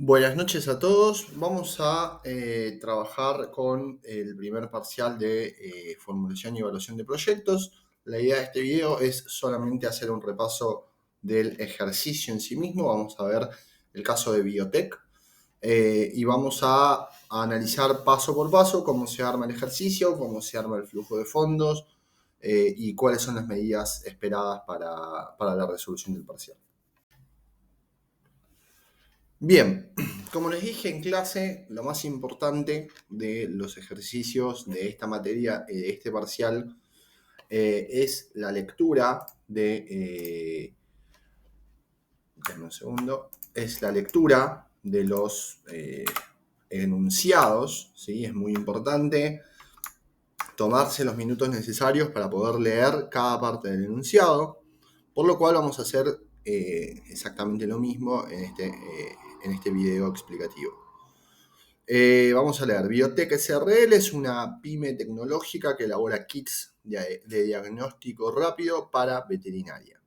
Buenas noches a todos. Vamos a trabajar con el primer parcial de formulación y evaluación de proyectos. La idea de este video es solamente hacer un repaso del ejercicio en sí mismo. Vamos a ver el caso de biotech y vamos a analizar paso por paso cómo se arma el ejercicio, cómo se arma el flujo de fondos y cuáles son las medidas esperadas para la resolución del parcial. Bien, como les dije en clase, lo más importante de los ejercicios de esta materia, de este parcial, es la lectura denme un segundo, es la lectura de los enunciados, ¿sí? Es muy importante tomarse los minutos necesarios para poder leer cada parte del enunciado, por lo cual vamos a hacer exactamente lo mismo en este video explicativo. Vamos a leer. Biotech SRL es una pyme tecnológica que elabora kits de diagnóstico rápido para veterinaria.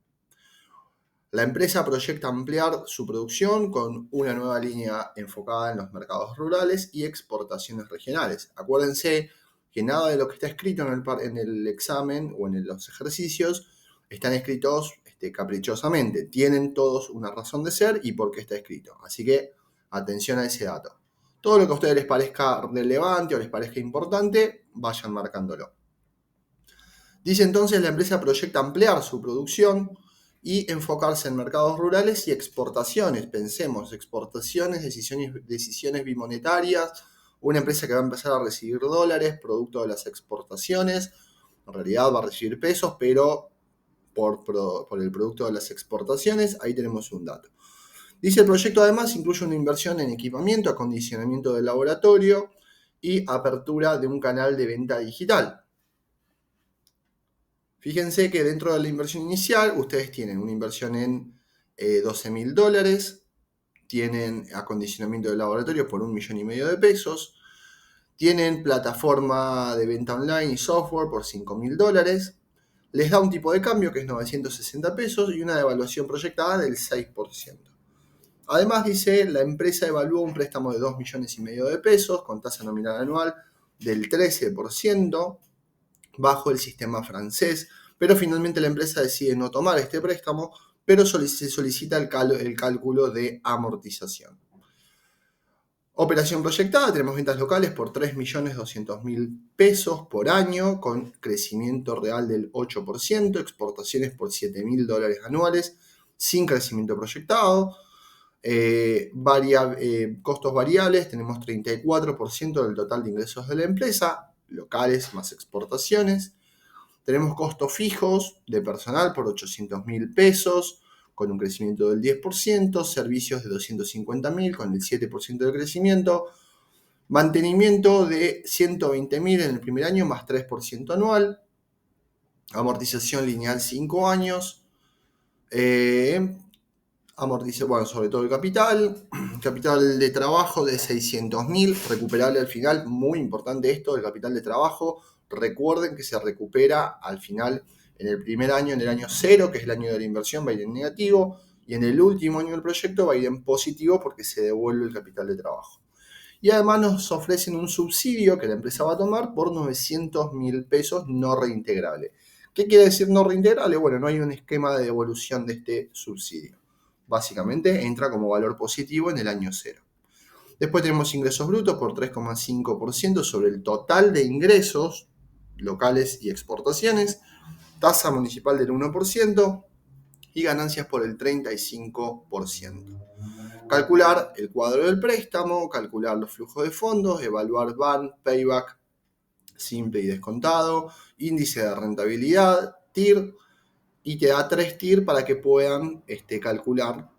La empresa proyecta ampliar su producción con una nueva línea enfocada en los mercados rurales y exportaciones regionales. Acuérdense que nada de lo que está escrito en el examen o en los ejercicios están escritos caprichosamente. Tienen todos una razón de ser y por qué está escrito. Así que atención a ese dato. Todo lo que a ustedes les parezca relevante o les parezca importante, vayan marcándolo. Dice entonces, la empresa proyecta ampliar su producción y enfocarse en mercados rurales y exportaciones. Pensemos, exportaciones, decisiones bimonetarias, una empresa que va a empezar a recibir dólares, producto de las exportaciones. En realidad va a recibir pesos, pero por el producto de las exportaciones, ahí tenemos un dato. Dice, el proyecto además incluye una inversión en equipamiento, acondicionamiento del laboratorio y apertura de un canal de venta digital. Fíjense que dentro de la inversión inicial, ustedes tienen una inversión en $12.000, tienen acondicionamiento del laboratorio por $1,5 millones de pesos, tienen plataforma de venta online y software por $5.000, les da un tipo de cambio que es 960 pesos y una devaluación proyectada del 6%. Además, dice, la empresa evalúa un préstamo de $2,5 millones de pesos con tasa nominal anual del 13% bajo el sistema francés, pero finalmente la empresa decide no tomar este préstamo, pero se solicita el cálculo de amortización. Operación proyectada, tenemos ventas locales por $3.200.000 pesos por año, con crecimiento real del 8%, exportaciones por $7.000 anuales, sin crecimiento proyectado. Costos variables, tenemos 34% del total de ingresos de la empresa, locales más exportaciones. Tenemos costos fijos de personal por $800.000 pesos, con un crecimiento del 10%, servicios de $250.000 con el 7% de crecimiento, mantenimiento de $120.000 en el primer año más 3% anual, amortización lineal 5 años, sobre todo el capital de trabajo de $600.000, recuperable al final, muy importante esto, el capital de trabajo, recuerden que se recupera al final en el primer año, en el año 0, que es el año de la inversión, va a ir en negativo, y en el último año del proyecto va a ir en positivo porque se devuelve el capital de trabajo. Y además nos ofrecen un subsidio que la empresa va a tomar por $900.000 pesos no reintegrable. ¿Qué quiere decir no reintegrable? Bueno, no hay un esquema de devolución de este subsidio. Básicamente entra como valor positivo en el año 0. Después tenemos ingresos brutos por 3,5% sobre el total de ingresos locales y exportaciones, tasa municipal del 1% y ganancias por el 35%. Calcular el cuadro del préstamo, calcular los flujos de fondos, evaluar BAN, payback simple y descontado, índice de rentabilidad, TIR, y te da 3 TIR para que puedan calcular,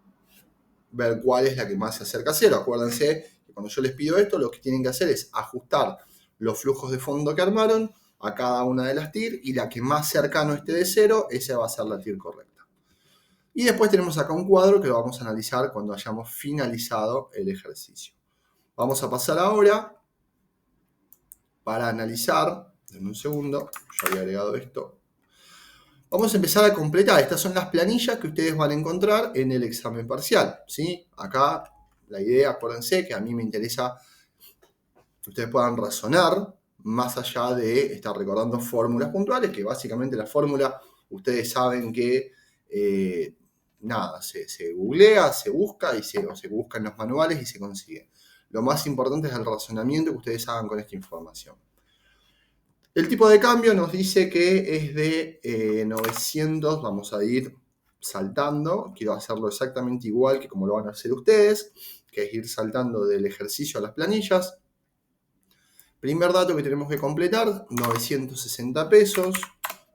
ver cuál es la que más se acerca a 0. Acuérdense que cuando yo les pido esto, lo que tienen que hacer es ajustar los flujos de fondo que armaron a cada una de las TIR y la que más cercano esté de 0, esa va a ser la TIR correcta. Y después tenemos acá un cuadro que lo vamos a analizar cuando hayamos finalizado el ejercicio. Vamos a pasar ahora para analizar, denme un segundo, ya había agregado esto. Vamos a empezar a completar. Estas son las planillas que ustedes van a encontrar en el examen parcial, ¿sí? Acá La idea, acuérdense que a mí me interesa que ustedes puedan razonar más allá de estar recordando fórmulas puntuales, que básicamente la fórmula, ustedes saben que nada, se googlea, se busca o se busca en los manuales y se consigue. Lo más importante es el razonamiento que ustedes hagan con esta información. El tipo de cambio nos dice que es de 900, vamos a ir saltando, quiero hacerlo exactamente igual que como lo van a hacer ustedes, que es ir saltando del ejercicio a las planillas. Primer dato que tenemos que completar, 960 pesos,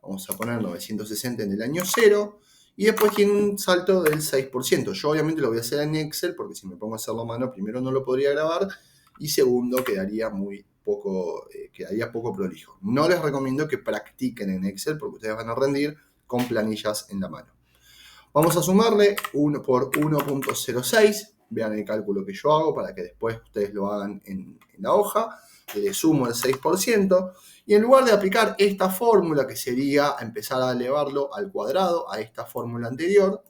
vamos a poner 960 en el año 0, y después tiene un salto del 6%. Yo obviamente lo voy a hacer en Excel, porque si me pongo a hacerlo a mano, primero no lo podría grabar, y segundo quedaría poco prolijo. No les recomiendo que practiquen en Excel, porque ustedes van a rendir con planillas en la mano. Vamos a sumarle 1 por 1.06, vean el cálculo que yo hago para que después ustedes lo hagan en la hoja. Le sumo el 6%, y en lugar de aplicar esta fórmula, que sería empezar a elevarlo al cuadrado, a esta fórmula anterior,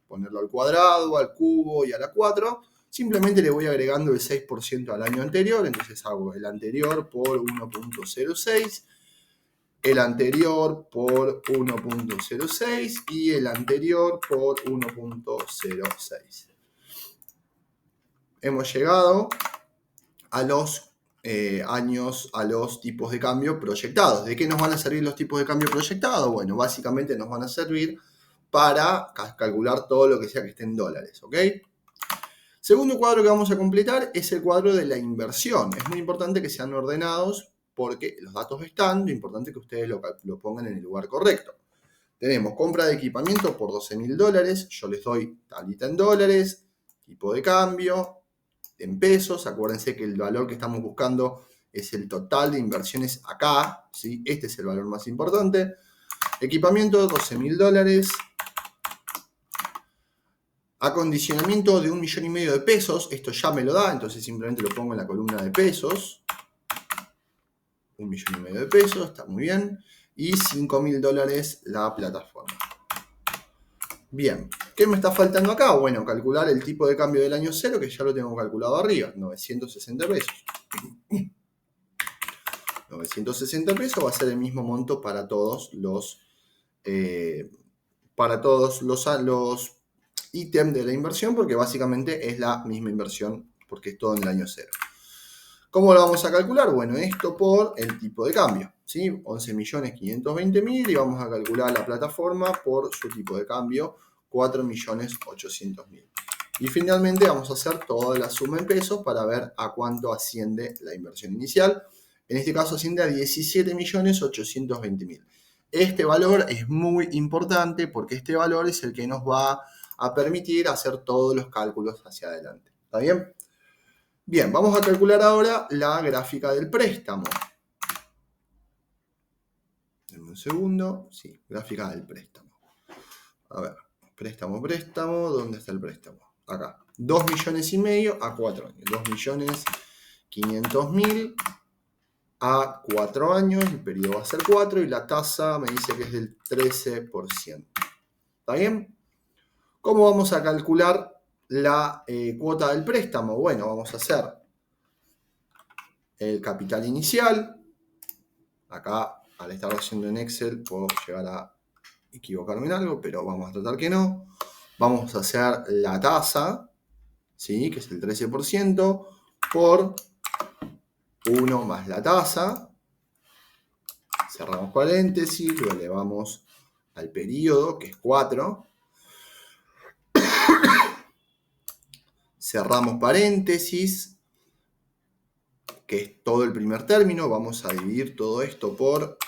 ponerlo al cuadrado, al cubo y a la 4, simplemente le voy agregando el 6% al año anterior, entonces hago el anterior por 1.06, el anterior por 1.06 y el anterior por 1.06. Hemos llegado a los años, a los tipos de cambio proyectados. ¿De qué nos van a servir los tipos de cambio proyectados? Bueno, básicamente nos van a servir para calcular todo lo que sea que esté en dólares, ¿ok? Segundo cuadro que vamos a completar es el cuadro de la inversión. Es muy importante que sean ordenados porque los datos están, lo importante es que ustedes lo pongan en el lugar correcto. Tenemos compra de equipamiento por $12.000, yo les doy tablita en dólares, tipo de cambio, en pesos, acuérdense que el valor que estamos buscando es el total de inversiones acá, ¿sí? Este es el valor más importante. Equipamiento, $12.000. Acondicionamiento de 1,5 millones de pesos, esto ya me lo da, entonces simplemente lo pongo en la columna de pesos. 1,5 millones de pesos, está muy bien. Y $5.000 la plataforma. Bien, ¿qué me está faltando acá? Bueno, calcular el tipo de cambio del año 0, que ya lo tengo calculado arriba, 960 pesos. 960 pesos va a ser el mismo monto para todos los ítems de la inversión, porque básicamente es la misma inversión, porque es todo en el año 0. ¿Cómo lo vamos a calcular? Bueno, esto por el tipo de cambio, ¿sí? 11.520.000 y vamos a calcular la plataforma por su tipo de cambio, 4.800.000. Y finalmente vamos a hacer toda la suma en pesos para ver a cuánto asciende la inversión inicial. En este caso asciende a 17.820.000. Este valor es muy importante porque este valor es el que nos va a permitir hacer todos los cálculos hacia adelante. ¿Está bien? Bien, vamos a calcular ahora la gráfica del préstamo. Denme un segundo. Sí, gráfica del préstamo. A ver, préstamo, ¿dónde está el préstamo? Acá. 2,5 millones a 4 años. 2.500.000 a 4 años. El periodo va a ser 4 y la tasa me dice que es del 13%. ¿Está bien? ¿Cómo vamos a calcular la cuota del préstamo? Bueno, vamos a hacer el capital inicial. Acá, al estar haciendo en Excel, puedo llegar a equivocarme en algo, pero vamos a tratar que no. Vamos a hacer la tasa, ¿sí? Que es el 13%, por 1 más la tasa. Cerramos paréntesis, lo elevamos al periodo, que es 4. Cerramos paréntesis, que es todo el primer término. Vamos a dividir todo esto por...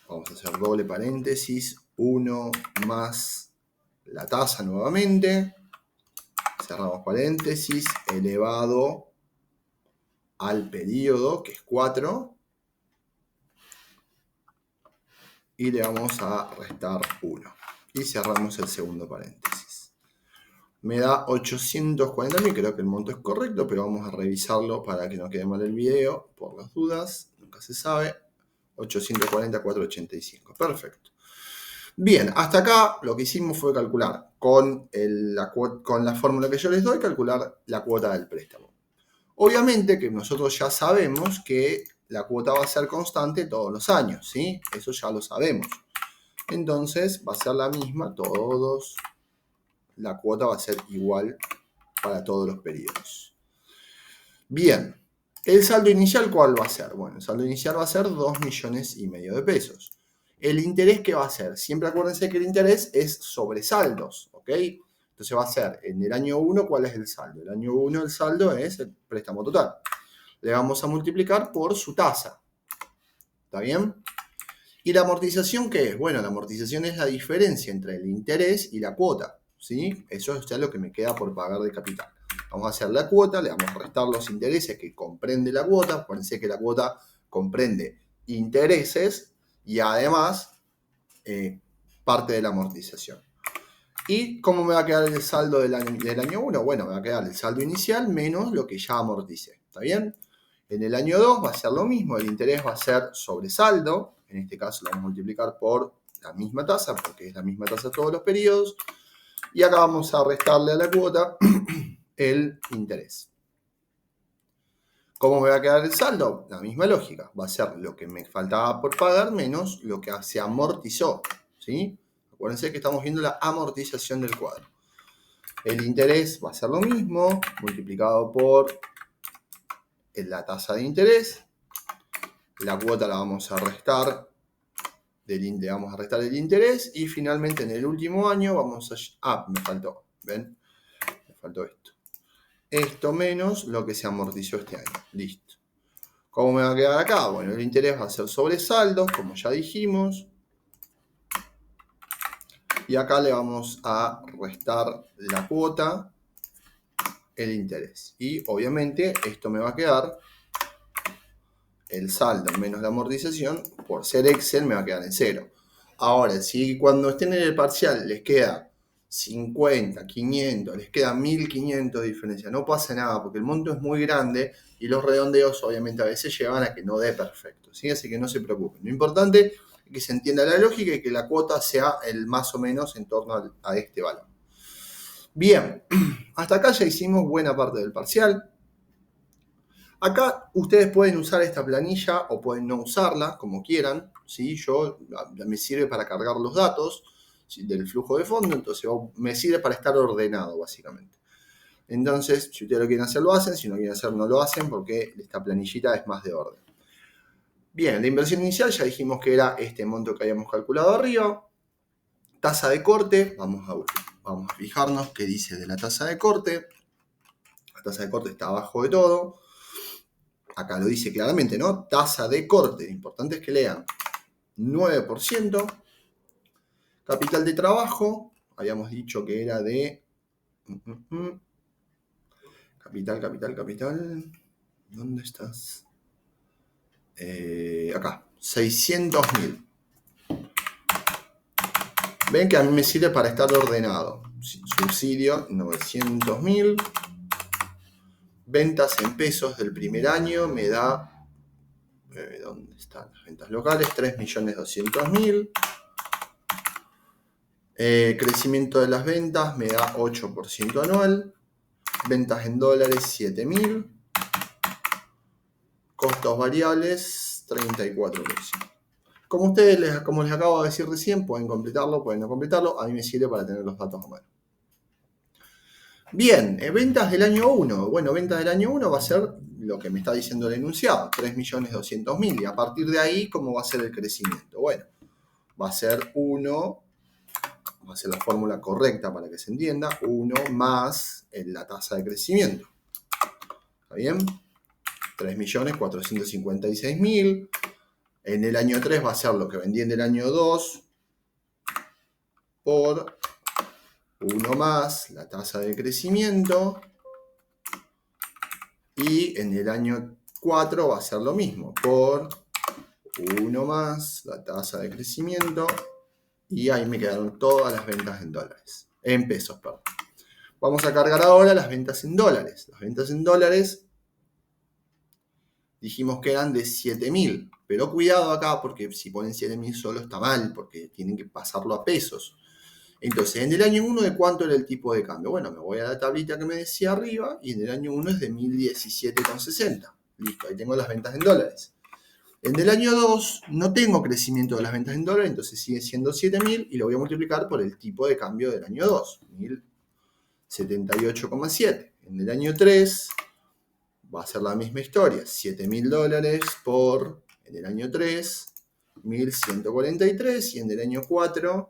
Vamos a hacer doble paréntesis, 1 más la tasa nuevamente. Cerramos paréntesis, elevado al periodo, que es 4. Y le vamos a restar 1. Y cerramos el segundo paréntesis. Me da 840.000, creo que el monto es correcto, pero vamos a revisarlo para que no quede mal el video, por las dudas, nunca se sabe. 840, 485, perfecto. Bien, hasta acá lo que hicimos fue calcular con la fórmula que yo les doy, calcular la cuota del préstamo. Obviamente que nosotros ya sabemos que la cuota va a ser constante todos los años, ¿sí? Eso ya lo sabemos. Entonces va a ser la misma la cuota va a ser igual para todos los periodos. Bien, ¿el saldo inicial cuál va a ser? Bueno, el saldo inicial va a ser 2,5 millones de pesos. ¿El interés qué va a ser? Siempre acuérdense que el interés es sobre saldos, ¿ok? Entonces va a ser, en el año 1, ¿cuál es el saldo? El año 1 el saldo es el préstamo total. Le vamos a multiplicar por su tasa. ¿Está bien? ¿Y la amortización qué es? Bueno, la amortización es la diferencia entre el interés y la cuota, ¿sí? Eso es ya lo que me queda por pagar de capital. Vamos a hacer la cuota, le vamos a restar los intereses que comprende la cuota. Acuérdense que la cuota comprende intereses y además parte de la amortización. ¿Y cómo me va a quedar el saldo del año 1? Bueno, me va a quedar el saldo inicial menos lo que ya amorticé. ¿Está bien? En el año 2 va a ser lo mismo, el interés va a ser sobresaldo, en este caso lo vamos a multiplicar por la misma tasa, porque es la misma tasa todos los periodos, y acá vamos a restarle a la cuota el interés. ¿Cómo me va a quedar el saldo? La misma lógica, va a ser lo que me faltaba por pagar menos lo que se amortizó, ¿sí? Acuérdense que estamos viendo la amortización del cuadro. El interés va a ser lo mismo, multiplicado por la tasa de interés. La cuota la vamos a restar el interés y finalmente en el último año vamos a... me faltó, ¿ven? Me faltó esto. Esto menos lo que se amortizó este año. Listo. ¿Cómo me va a quedar acá? Bueno, el interés va a ser sobre saldos, como ya dijimos. Y acá le vamos a restar la cuota, el interés. Y obviamente esto me va a quedar el saldo menos la amortización. Por ser Excel me va a quedar en 0. Ahora, si cuando estén en el parcial les queda 50, 500, les queda 1500 de diferencia, no pasa nada porque el monto es muy grande y los redondeos obviamente a veces llevan a que no dé perfecto, ¿sí? Así que no se preocupen. Lo importante es que se entienda la lógica y que la cuota sea el más o menos en torno a este valor. Bien, hasta acá ya hicimos buena parte del parcial. Acá ustedes pueden usar esta planilla o pueden no usarla, como quieran, ¿sí? Me sirve para cargar los datos, ¿sí?, del flujo de fondo, entonces me sirve para estar ordenado, básicamente. Entonces, si ustedes lo quieren hacer, lo hacen, si no quieren hacer, no lo hacen, porque esta planillita es más de orden. Bien, la inversión inicial ya dijimos que era este monto que habíamos calculado arriba. Tasa de corte, vamos a fijarnos qué dice de la tasa de corte. La tasa de corte está abajo de todo. Acá lo dice claramente, ¿no? Tasa de corte, importante es que lean, 9%. Capital de trabajo, habíamos dicho que era de... Capital. ¿Dónde estás? Acá, 600.000. Ven que a mí me sirve para estar ordenado. Subsidio, 900.000. Ventas en pesos del primer año me da... ¿dónde están las ventas locales? 3.200.000. Crecimiento de las ventas me da 8% anual. Ventas en dólares, 7.000. Costos variables, 34%. Como les acabo de decir recién, pueden completarlo, pueden no completarlo. A mí me sirve para tener los datos a mano. Bien, ventas del año 1. Bueno, ventas del año 1 va a ser lo que me está diciendo el enunciado, 3.200.000. Y a partir de ahí, ¿cómo va a ser el crecimiento? Bueno, va a ser 1, va a ser la fórmula correcta para que se entienda, 1 más la tasa de crecimiento. ¿Está bien? 3.456.000. En el año 3 va a ser lo que vendí en el año 2 por 1 más la tasa de crecimiento. Y en el año 4 va a ser lo mismo, por 1 más la tasa de crecimiento. Y ahí me quedaron todas las ventas en dólares. En pesos, perdón. Vamos a cargar ahora las ventas en dólares. Las ventas en dólares dijimos que eran de 7.000. Pero cuidado acá, porque si ponen 7.000 solo está mal, porque tienen que pasarlo a pesos. Entonces, en el año 1, ¿de cuánto era el tipo de cambio? Bueno, me voy a la tablita que me decía arriba, y en el año 1 es de 1.017,60. Listo, ahí tengo las ventas en dólares. En el año 2 no tengo crecimiento de las ventas en dólares, entonces sigue siendo 7.000 y lo voy a multiplicar por el tipo de cambio del año 2, 1.078,7. En el año 3 va a ser la misma historia, 7.000 dólares por, en el año 3, 1.143, y en el año 4,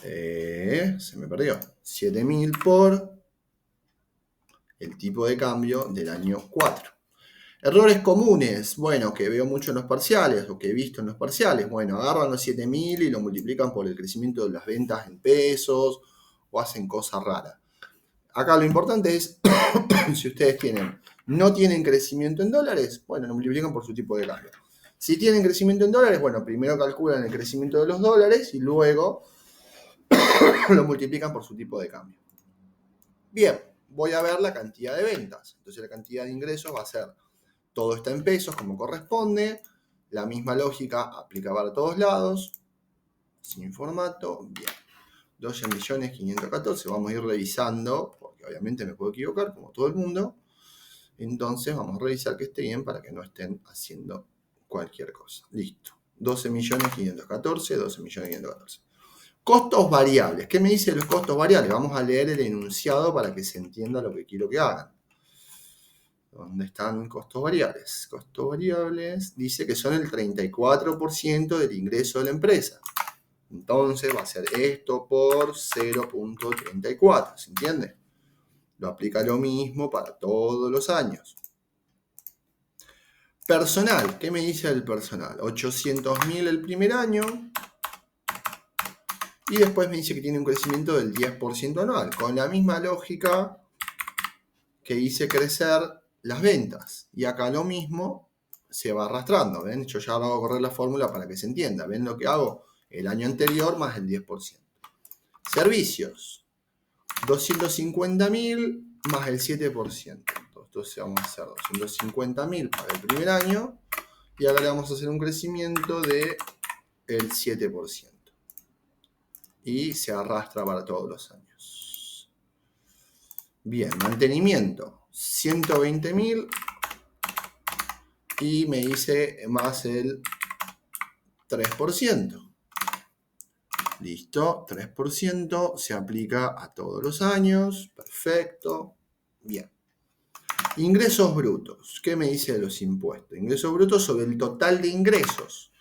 se me perdió, 7.000 por el tipo de cambio del año 4. Errores comunes, bueno, que veo mucho en los parciales, o que he visto en los parciales, bueno, agarran los 7.000 y lo multiplican por el crecimiento de las ventas en pesos, o hacen cosas raras. Acá lo importante es, si ustedes no tienen crecimiento en dólares, bueno, lo multiplican por su tipo de cambio. Si tienen crecimiento en dólares, bueno, primero calculan el crecimiento de los dólares y luego lo multiplican por su tipo de cambio. Bien, voy a ver la cantidad de ventas. Entonces la cantidad de ingresos va a ser, todo está en pesos como corresponde, la misma lógica aplica para todos lados, sin formato, bien. 12.514.000, vamos a ir revisando, porque obviamente me puedo equivocar, como todo el mundo. Entonces vamos a revisar que esté bien para que no estén haciendo cualquier cosa. Listo. 12.514.000, 12.514.000. Costos variables. ¿Qué me dice de los costos variables? Vamos a leer el enunciado para que se entienda lo que quiero que hagan. ¿Dónde están costos variables? Costos variables dice que son el 34% del ingreso de la empresa. Entonces va a ser esto por 0.34, ¿se entiende? Lo aplica lo mismo para todos los años. Personal, ¿qué me dice el personal? 800.000 el primer año. Y después me dice que tiene un crecimiento del 10% anual. Con la misma lógica que hice crecer las ventas. Y acá lo mismo se va arrastrando. ¿Ven? Yo ya hago correr la fórmula para que se entienda. ¿Ven lo que hago? El año anterior más el 10%. Servicios. 250.000 más el 7%. Entonces vamos a hacer 250.000 para el primer año. Y ahora le vamos a hacer un crecimiento del 7%. Y se arrastra para todos los años. Bien, mantenimiento. 120.000. Y me dice más el 3%. Listo, 3% se aplica a todos los años. Perfecto. Bien. Ingresos brutos. ¿Qué me dice de los impuestos? Ingresos brutos sobre el total de ingresos.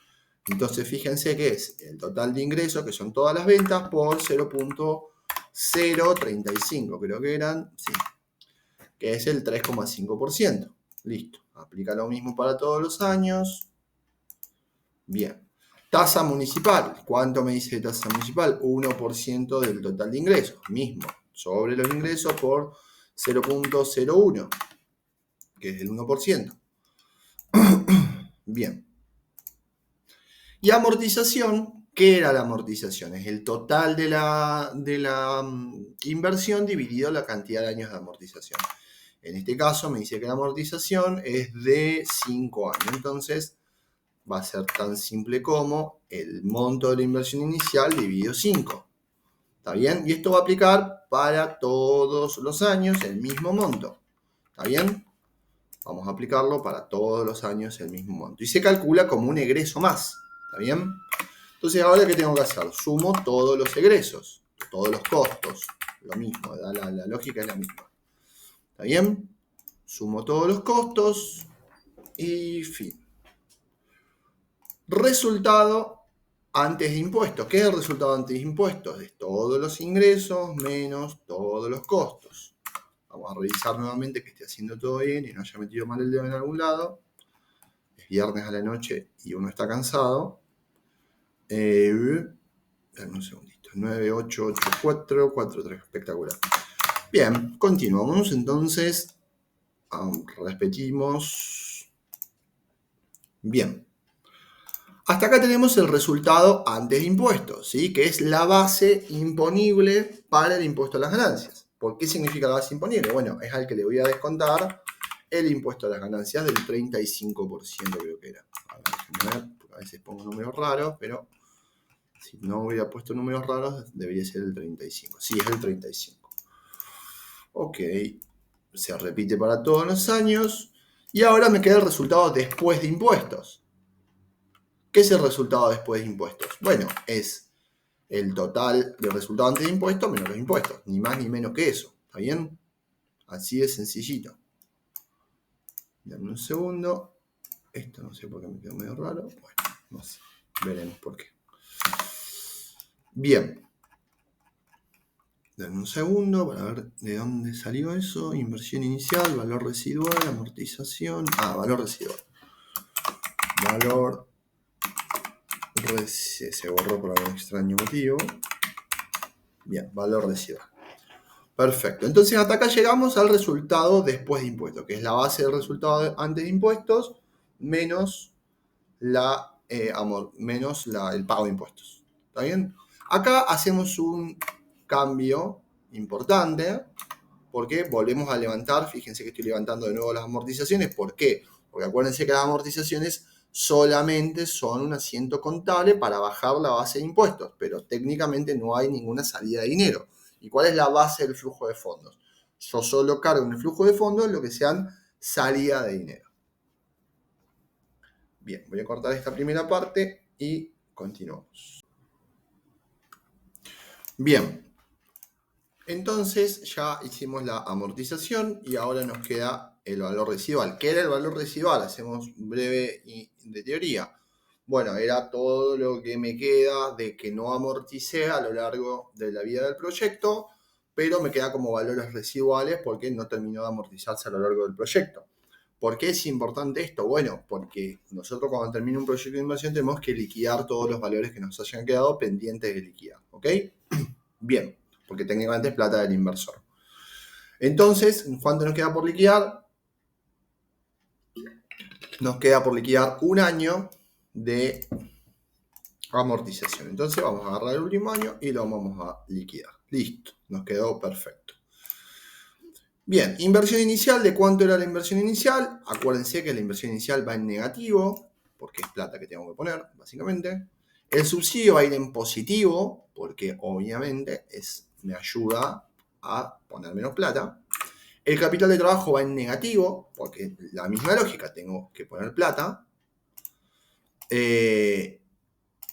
Entonces fíjense que es el total de ingresos, que son todas las ventas, por 0.035, creo que eran, sí, que es el 3,5%. Listo, aplica lo mismo para todos los años. Bien. Tasa municipal, ¿cuánto me dice de tasa municipal? 1% del total de ingresos, mismo, sobre los ingresos por 0.01, que es el 1%. Bien. Y amortización, ¿qué era la amortización? Es el total de la inversión dividido la cantidad de años de amortización. En este caso me dice que la amortización es de 5 años. Entonces va a ser tan simple como el monto de la inversión inicial dividido 5. ¿Está bien? Y esto va a aplicar para todos los años el mismo monto. ¿Está bien? Vamos a aplicarlo para todos los años el mismo monto. Y se calcula como un egreso más. ¿Está bien? Entonces, ahora, ¿qué tengo que hacer? Sumo todos los egresos, todos los costos. Lo mismo, la lógica es la misma. ¿Está bien? Sumo todos los costos y fin. Resultado antes de impuestos. ¿Qué es el resultado antes de impuestos? Es todos los ingresos menos todos los costos. Vamos a revisar nuevamente que esté haciendo todo bien y no haya metido mal el dedo en algún lado. Es viernes a la noche y uno está cansado. Dame un segundito. 9, 8, 8, 4, 4, 3. Espectacular. Bien, continuamos entonces. Repetimos. Bien. Hasta acá tenemos el resultado antes de impuestos, ¿sí? Que es la base imponible para el impuesto a las ganancias. ¿Por qué significa la base imponible? Bueno, es al que le voy a descontar el impuesto a las ganancias del 35%, creo que era. A ver, déjenme ver, porque a veces pongo números raros, pero si no hubiera puesto números raros, debería ser el 35%. Sí, es el 35%. Ok, se repite para todos los años. Y ahora me queda el resultado después de impuestos. ¿Qué es el resultado después de impuestos? Bueno, es el total del resultado antes de impuestos menos los impuestos. Ni más ni menos que eso. ¿Está bien? Así de sencillito. Dame un segundo. Esto no sé por qué me quedó medio raro. Bueno, no sé. Veremos por qué. Bien. Dame un segundo para ver de dónde salió eso. Inversión inicial, valor residual, amortización. Valor residual. Valor se borró por algún extraño motivo. Bien, valor residual. Perfecto. Entonces hasta acá llegamos al resultado después de impuestos, que es la base del resultado antes de impuestos menos el pago de impuestos. ¿Está bien? Acá hacemos un cambio importante porque volvemos a levantar. Fíjense que estoy levantando de nuevo las amortizaciones. ¿Por qué? Porque acuérdense que las amortizaciones solamente son un asiento contable para bajar la base de impuestos, pero técnicamente no hay ninguna salida de dinero. ¿Y cuál es la base del flujo de fondos? Yo solo cargo en el flujo de fondos lo que sean salida de dinero. Bien, voy a cortar esta primera parte y continuamos. Bien, entonces ya hicimos la amortización y ahora nos queda el valor residual. ¿Qué era el valor residual? Hacemos breve de teoría. Bueno, era todo lo que me queda de que no amorticé a lo largo de la vida del proyecto, pero me queda como valores residuales porque no terminó de amortizarse a lo largo del proyecto. ¿Por qué es importante esto? Bueno, porque nosotros cuando termina un proyecto de inversión tenemos que liquidar todos los valores que nos hayan quedado pendientes de liquidar, ¿ok? Bien, porque técnicamente es plata del inversor. Entonces, ¿cuánto nos queda por liquidar? Nos queda por liquidar un año de amortización. Entonces vamos a agarrar el último año y lo vamos a liquidar. Listo, nos quedó perfecto. Bien, inversión inicial. ¿De cuánto era la inversión inicial? Acuérdense que la inversión inicial va en negativo, porque es plata que tengo que poner, básicamente. El subsidio va a ir en positivo, porque obviamente me ayuda a poner menos plata. El capital de trabajo va en negativo, porque la misma lógica, tengo que poner plata.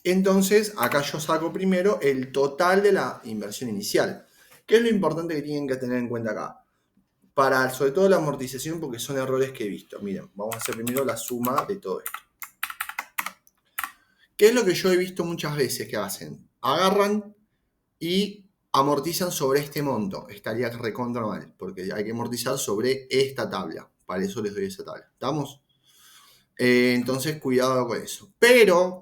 Entonces, acá yo saco primero el total de la inversión inicial. ¿Qué es lo importante que tienen que tener en cuenta acá? Sobre todo la amortización, porque son errores que he visto. Miren, vamos a hacer primero la suma de todo esto. ¿Qué es lo que yo he visto muchas veces que hacen? Agarran y amortizan sobre este monto. Estaría recontra mal, porque hay que amortizar sobre esta tabla. Para eso les doy esa tabla. ¿Estamos? Entonces, cuidado con eso. Pero,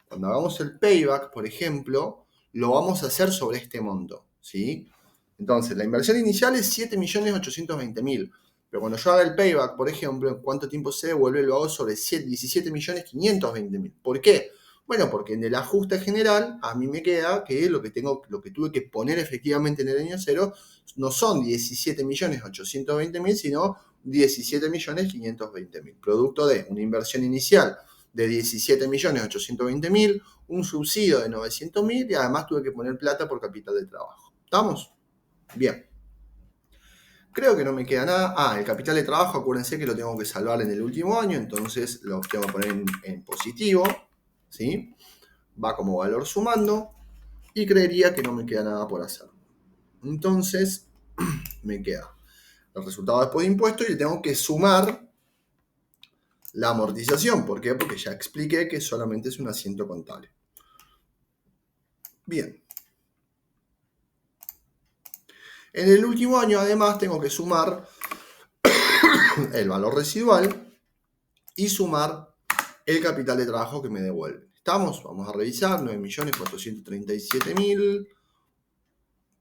cuando hagamos el payback, por ejemplo, lo vamos a hacer sobre este monto, ¿sí? Entonces, la inversión inicial es 7.820.000. Pero cuando yo haga el payback, por ejemplo, en cuánto tiempo se devuelve, lo hago sobre 17.520.000. ¿Por qué? Bueno, porque en el ajuste general a mí me queda que lo que tuve que poner efectivamente en el año cero no son 17.820.000, sino 17.520.000. Producto de una inversión inicial de 17.820.000, un subsidio de 900.000 y además tuve que poner plata por capital de trabajo. ¿Estamos? Bien. Creo que no me queda nada. El capital de trabajo, acuérdense que lo tengo que salvar en el último año, entonces lo tengo que poner en positivo, ¿sí? Va como valor sumando y creería que no me queda nada por hacer. Entonces, me queda el resultado después de impuestos y le tengo que sumar la amortización. ¿Por qué? Porque ya expliqué que solamente es un asiento contable. Bien. En el último año, además, tengo que sumar el valor residual y sumar el capital de trabajo que me devuelven. ¿Estamos? Vamos a revisar. 9.437.000.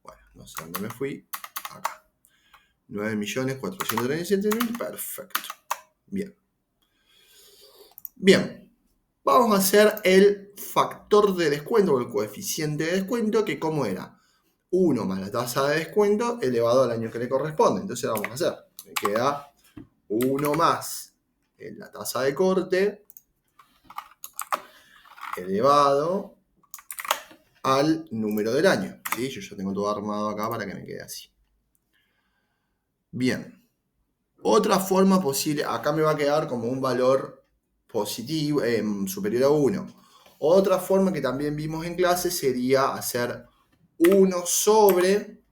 Bueno, no sé dónde me fui. Acá. 9.437.000. Perfecto. Bien. Bien. Vamos a hacer el factor de descuento o el coeficiente de descuento, que ¿cómo era? 1 más la tasa de descuento elevado al año que le corresponde. Entonces vamos a hacer, me queda 1 más en la tasa de corte elevado al número del año. ¿Sí? Yo ya tengo todo armado acá para que me quede así. Bien. Otra forma posible, acá me va a quedar como un valor positivo, superior a 1. Otra forma que también vimos en clase sería hacer 1 sobre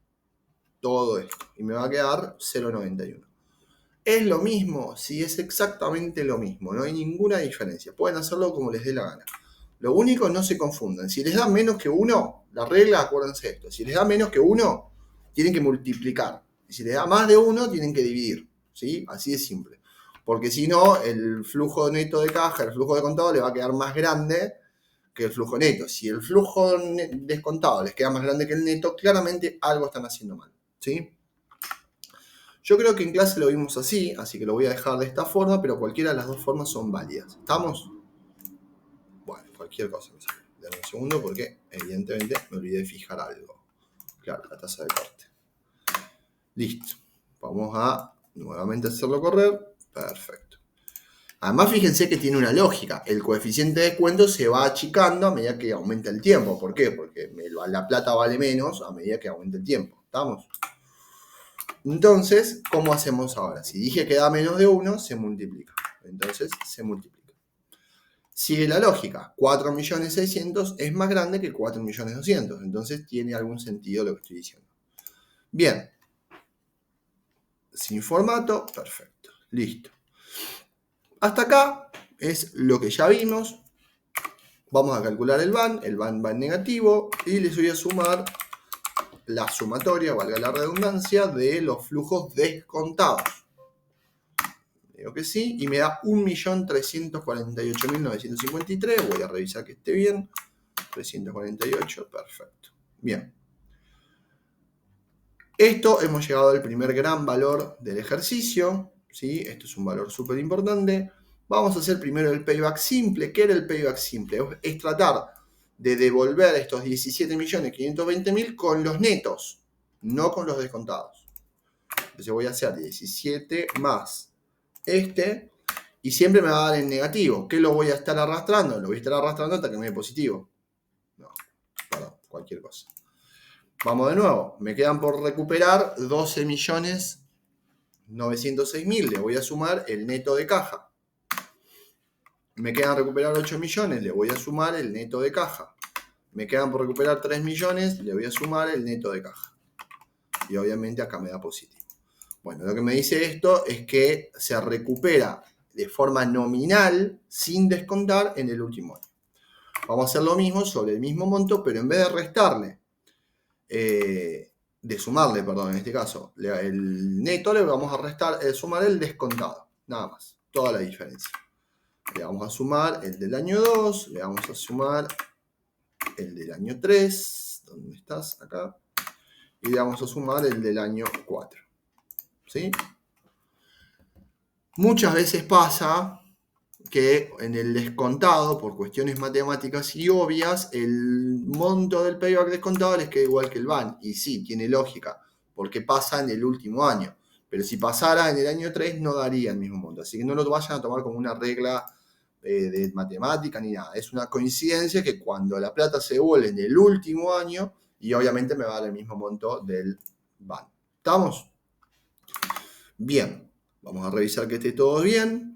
todo esto. Y me va a quedar 0,91. ¿Es lo mismo? Sí, es exactamente lo mismo. No hay ninguna diferencia. Pueden hacerlo como les dé la gana. Lo único, no se confundan. Si les da menos que 1, la regla, acuérdense esto. Si les da menos que 1, tienen que multiplicar. Y si les da más de 1, tienen que dividir. ¿Sí? Así de simple. Porque si no, el flujo neto de caja, el flujo de contado, le va a quedar más grande que el flujo neto. Si el flujo descontado les queda más grande que el neto, claramente algo están haciendo mal. ¿Sí? Yo creo que en clase lo vimos así que lo voy a dejar de esta forma, pero cualquiera de las dos formas son válidas. ¿Estamos? Bueno, cualquier cosa me sale. Dame un segundo porque evidentemente me olvidé de fijar algo. Claro, la tasa de corte. Listo. Vamos a nuevamente hacerlo correr. Perfecto. Además, fíjense que tiene una lógica. El coeficiente de descuento se va achicando a medida que aumenta el tiempo. ¿Por qué? Porque la plata vale menos a medida que aumenta el tiempo. ¿Estamos? Entonces, ¿cómo hacemos ahora? Si dije que da menos de 1, se multiplica. Entonces, se multiplica. Sigue la lógica. 4.600.000 es más grande que 4.200.000. Entonces, tiene algún sentido lo que estoy diciendo. Bien. Sin formato, perfecto. Listo. Hasta acá es lo que ya vimos. Vamos a calcular el van va en negativo y les voy a sumar la sumatoria, valga la redundancia, de los flujos descontados. Digo que sí, y me da 1.348.953. Voy a revisar que esté bien. 348, perfecto. Bien. Esto hemos llegado al primer gran valor del ejercicio. ¿Sí? Esto es un valor súper importante. Vamos a hacer primero el payback simple. ¿Qué era el payback simple? Es tratar de devolver estos 17.520.000 con los netos, no con los descontados. Entonces voy a hacer 17 más este, y siempre me va a dar en negativo. ¿Qué lo voy a estar arrastrando? Lo voy a estar arrastrando hasta que me dé positivo. No, perdón, cualquier cosa. Vamos de nuevo. Me quedan por recuperar 12.906.000. Le voy a sumar el neto de caja. Me quedan recuperar 8 millones. Le voy a sumar el neto de caja. Me quedan por recuperar 3 millones. Le voy a sumar el neto de caja. Y obviamente acá me da positivo. Bueno, lo que me dice esto es que se recupera de forma nominal, sin descontar, en el último año. Vamos a hacer lo mismo sobre el mismo monto, pero en vez de restarle, de sumarle, perdón, en este caso, el neto, le vamos a sumar el descontado. Nada más, toda la diferencia. Le vamos a sumar el del año 2, le vamos a sumar el del año 3, ¿dónde estás? Acá. Y le vamos a sumar el del año 4. ¿Sí? Muchas veces pasa que en el descontado, por cuestiones matemáticas y obvias, el monto del payback descontado les queda igual que el van. Y sí, tiene lógica, porque pasa en el último año. Pero si pasara en el año 3, no daría el mismo monto. Así que no lo vayan a tomar como una regla de matemática ni nada. Es una coincidencia que cuando la plata se devuelve en el último año, y obviamente me va a dar el mismo monto del van. ¿Estamos? Bien. Vamos a revisar que esté todo bien.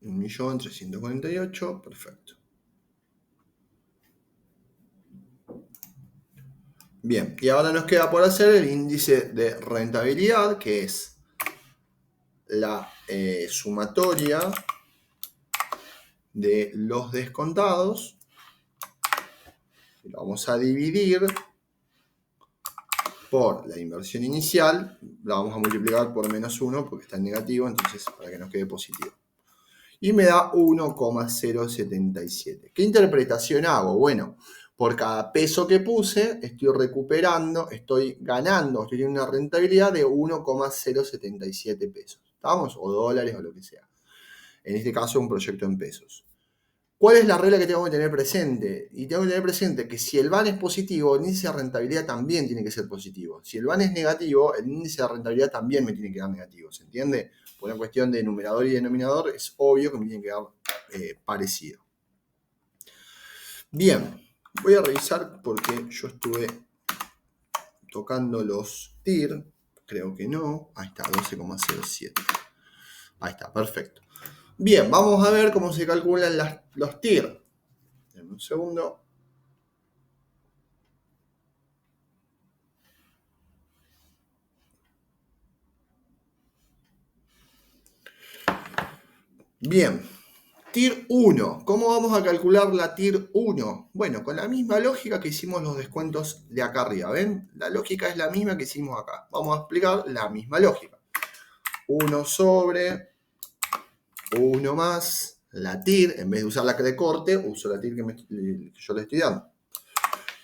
1.348.000, perfecto. Bien, y ahora nos queda por hacer el índice de rentabilidad, que es la sumatoria de los descontados. Lo vamos a dividir por la inversión inicial. La vamos a multiplicar por menos 1 porque está en negativo, entonces para que nos quede positivo. Y me da 1,077. ¿Qué interpretación hago? Bueno, por cada peso que puse, estoy recuperando, estoy ganando, estoy teniendo una rentabilidad de 1,077 pesos. ¿Estamos? O dólares o lo que sea. En este caso, un proyecto en pesos. ¿Cuál es la regla que tengo que tener presente? Y tengo que tener presente que si el VAN es positivo, el índice de rentabilidad también tiene que ser positivo. Si el VAN es negativo, el índice de rentabilidad también me tiene que dar negativo. ¿Se entiende? Por una cuestión de numerador y denominador, es obvio que me tiene que dar parecido. Bien, voy a revisar porque yo estuve tocando los TIR. Creo que no. Ahí está, 12,07. Ahí está, perfecto. Bien, vamos a ver cómo se calculan los TIR. Denme un segundo. Bien, TIR 1. ¿Cómo vamos a calcular la TIR 1? Bueno, con la misma lógica que hicimos los descuentos de acá arriba. ¿Ven? La lógica es la misma que hicimos acá. Vamos a explicar la misma lógica. 1 sobre 1 más la TIR. En vez de usar la de corte, uso la TIR que yo le estoy dando.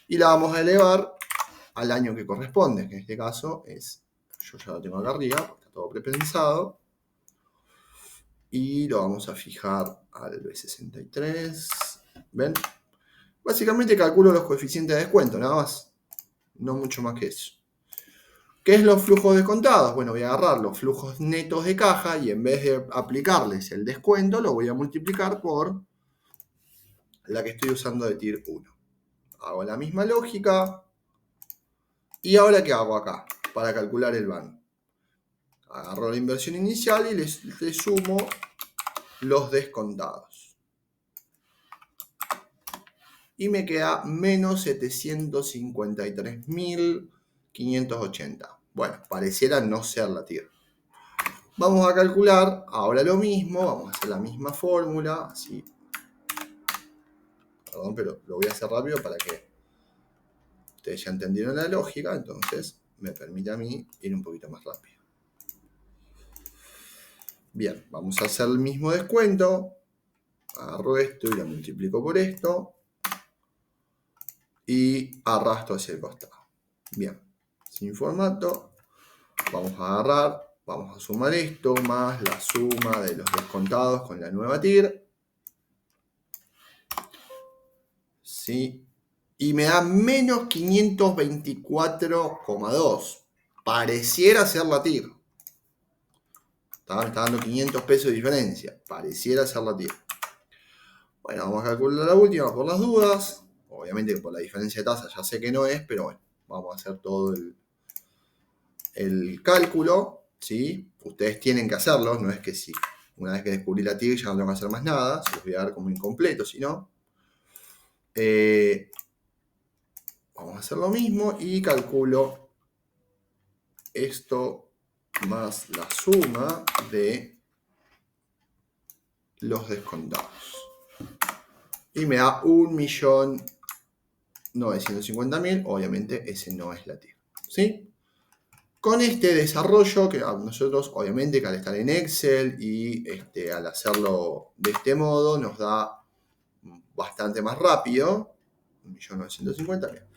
Y la vamos a elevar al año que corresponde, que en este caso es, yo ya lo tengo acá arriba, está todo prepensado. Y lo vamos a fijar al B63. ¿Ven? Básicamente calculo los coeficientes de descuento, nada más. No mucho más que eso. ¿Qué es los flujos descontados? Bueno, voy a agarrar los flujos netos de caja y en vez de aplicarles el descuento, lo voy a multiplicar por la que estoy usando de TIR 1. Hago la misma lógica. ¿Y ahora qué hago acá? Para calcular el VAN. Agarro la inversión inicial y le sumo los descontados. Y me queda menos 753.580. Bueno, pareciera no ser la TIR. Vamos a calcular ahora lo mismo, vamos a hacer la misma fórmula, así. Perdón, pero lo voy a hacer rápido para que ustedes ya entendieron la lógica, entonces me permite a mí ir un poquito más rápido. Bien, vamos a hacer el mismo descuento. Agarro esto y lo multiplico por esto. Y arrastro hacia el costado. Bien, sin formato. Vamos a agarrar, vamos a sumar esto más la suma de los descontados con la nueva TIR. ¿Sí? Y me da menos 524,2. Pareciera ser la TIR. Me está dando 500 pesos de diferencia. Pareciera ser la TIR. Bueno, vamos a calcular la última por las dudas. Obviamente por la diferencia de tasa ya sé que no es, pero bueno, vamos a hacer todo el cálculo. ¿Sí? Ustedes tienen que hacerlo, no es que si una vez que descubrí la TIR ya no tengo que hacer más nada. Se los voy a dar como incompleto, si no. Vamos a hacer lo mismo y calculo esto más la suma de los descontados. Y me da 1.950.000. Obviamente ese no es la TIR. ¿Sí? Con este desarrollo, que nosotros obviamente que al estar en Excel y al hacerlo de este modo nos da bastante más rápido. 1.950.000.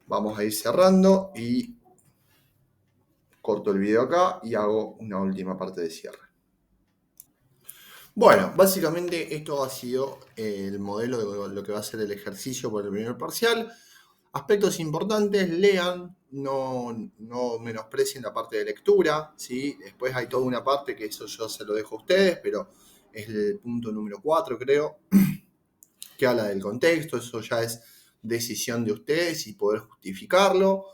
Vamos a ir cerrando y corto el video acá y hago una última parte de cierre. Bueno, básicamente esto ha sido el modelo de lo que va a ser el ejercicio por el primer parcial. Aspectos importantes, lean, no menosprecien la parte de lectura, ¿sí? Después hay toda una parte que eso yo se lo dejo a ustedes, pero es el punto número 4, creo, que habla del contexto. Eso ya es decisión de ustedes y poder justificarlo.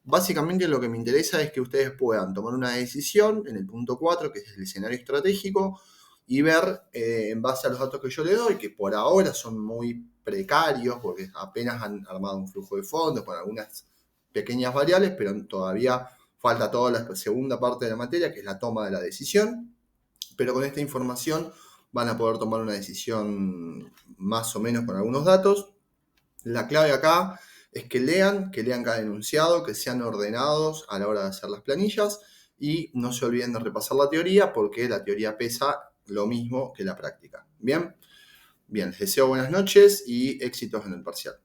Básicamente lo que me interesa es que ustedes puedan tomar una decisión en el punto 4, que es el escenario estratégico, y ver en base a los datos que yo le doy, que por ahora son muy precarios, porque apenas han armado un flujo de fondos con algunas pequeñas variables, pero todavía falta toda la segunda parte de la materia, que es la toma de la decisión. Pero con esta información van a poder tomar una decisión más o menos con algunos datos. La clave acá es que lean cada enunciado, que sean ordenados a la hora de hacer las planillas y no se olviden de repasar la teoría, porque la teoría pesa lo mismo que la práctica. Bien, les deseo buenas noches y éxitos en el parcial.